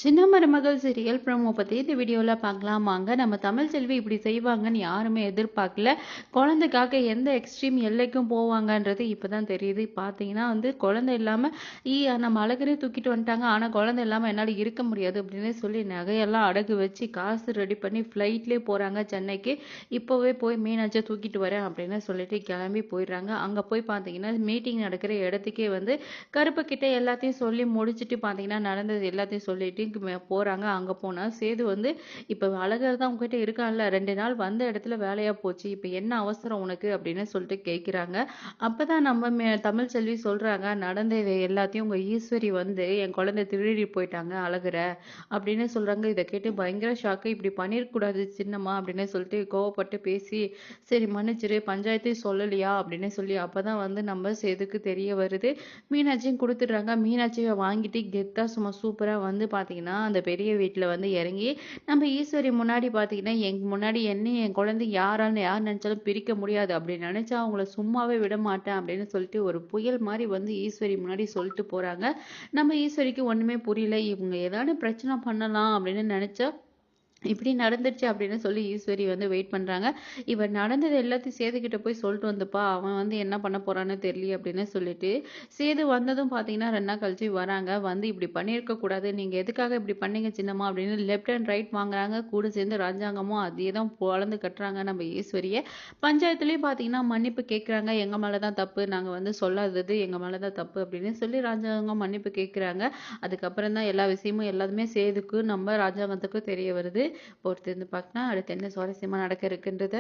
சின்ன மருமகள் serial promo பத்தி இந்த வீடியோல பார்க்கலாம் வாங்க. நம்ம தமிழ் செல்வி இப்படி செய்வாங்கன்னு யாருமே எதிர்பார்க்கல. குழந்தைக்காக எந்த எக்ஸ்ட்ரீம் எல்லைக்கும் போவாங்கன்றது இப்பதான் தெரியுது. பார்த்தீங்கன்னா குழந்தை இல்லாம நம்ம அழகரே தூக்கிட்டு வந்துட்டாங்க. ஆனா குழந்தை இல்லாம என்னால இருக்க முடியாது அப்படின்னு சொல்லி நகையெல்லாம் அடகு வச்சு காசு ரெடி பண்ணி ஃப்ளைட்லேயே போறாங்க சென்னைக்கு. இப்போவே போய் மீனாட்சியை தூக்கிட்டு வரேன் அப்படின்னு சொல்லிட்டு கிளம்பி போயிடுறாங்க. அங்க போய் பார்த்தீங்கன்னா மீட்டிங் நடக்கிற இடத்துக்கே கருப்பு கிட்ட எல்லாத்தையும் சொல்லி முடிச்சுட்டு பார்த்தீங்கன்னா நடந்தது எல்லாத்தையும் சொல்லிட்டு போறாங்க. அங்க போனா சேது இப்ப அழகர் தான் உங்ககிட்ட இருக்கான்ல, 2 நாள் வந்த இடத்துல வேலையா போச்சு, இப்ப என்ன அவசரம் உனக்கு அப்படின்னு சொல்லிட்டு கேக்குறாங்க. அப்பதான் நம்ம தமிழ் செல்வி சொல்றாங்க, நடந்தது எல்லாத்தையும் உங்க ஈஸ்வரி என் குழந்தை திருடி போயிட்டாங்க அழகுற அப்படின்னு சொல்றாங்க. இதை கேட்டு பயங்கர ஷாக்கு. இப்படி பண்ணிருக்க கூடாது சின்னம்மா அப்படின்னு சொல்லிட்டு கோவப்பட்டு பேசி, சரி மன்னிச்சிரு, பஞ்சாயத்தையும் சொல்லலையா அப்படின்னு சொல்லி அப்பதான் நம்ம சேதுக்கு தெரிய வருது. மீனாட்சியும் கொடுத்துடுறாங்க. மீனாட்சியை வாங்கிட்டு கெத்தா சும்மா சூப்பரா பார்த்தீங்கன்னா அந்த பெரிய வீட்டுல இறங்கி நம்ம ஈஸ்வரி முன்னாடி பார்த்தீங்கன்னா எங்க முன்னாடி என்னையும் என் குழந்தை யாரான்னு யார் நினைச்சாலும் பிரிக்க முடியாது, அப்படி நினைச்சா அவங்கள சும்மாவே விட மாட்டேன் அப்படின்னு சொல்லிட்டு ஒரு புயல் மாதிரி ஈஸ்வரி முன்னாடி சொல்லிட்டு போறாங்க. நம்ம ஈஸ்வரிக்கு ஒண்ணுமே புரியல. இவங்க ஏதாவது பிரச்சனை பண்ணலாம் அப்படின்னு நினைச்சா இப்படி நடந்துருச்சு அப்படின்னு சொல்லி ஈஸ்வரி வெயிட் பண்றாங்க. இவர் நடந்தது எல்லாத்தையும் சேதுகிட்ட போய் சொல்லிட்டு வந்துப்பா, அவன் என்ன பண்ண போறான்னு தெரியல அப்படின்னு சொல்லிட்டு சேது வந்ததும் பாத்தீங்கன்னா 2 நாள் கழிச்சு வராங்க. இப்படி பண்ணியிருக்க கூடாது, நீங்க எதுக்காக இப்படி பண்ணீங்க சின்னம்மா அப்படின்னு லெஃப்ட் அண்ட் ரைட் வாங்குறாங்க. கூட சேர்ந்து ராஜாங்கமும் அதே தான் பொழந்து கட்டுறாங்க நம்ம ஈஸ்வரிய. பஞ்சாயத்துலயும் பாத்தீங்கன்னா மன்னிப்பு கேட்கறாங்க. எங்க மேலதான் தப்பு, நாங்க சொல்லாதது எங்க மேலதான் தப்பு அப்படின்னு சொல்லி ராஜாங்கம் மன்னிப்பு கேட்கறாங்க. அதுக்கப்புறம் தான் எல்லா விஷயமும் எல்லாத்துமே சேதுக்கு நம்ம ராஜாங்கத்துக்கும் தெரிய வருது. பொறுத்திருந்து பார்க்கலாம் அடுத்து என்ன சுவாரஸ்யமா நடக்க இருக்குன்றத.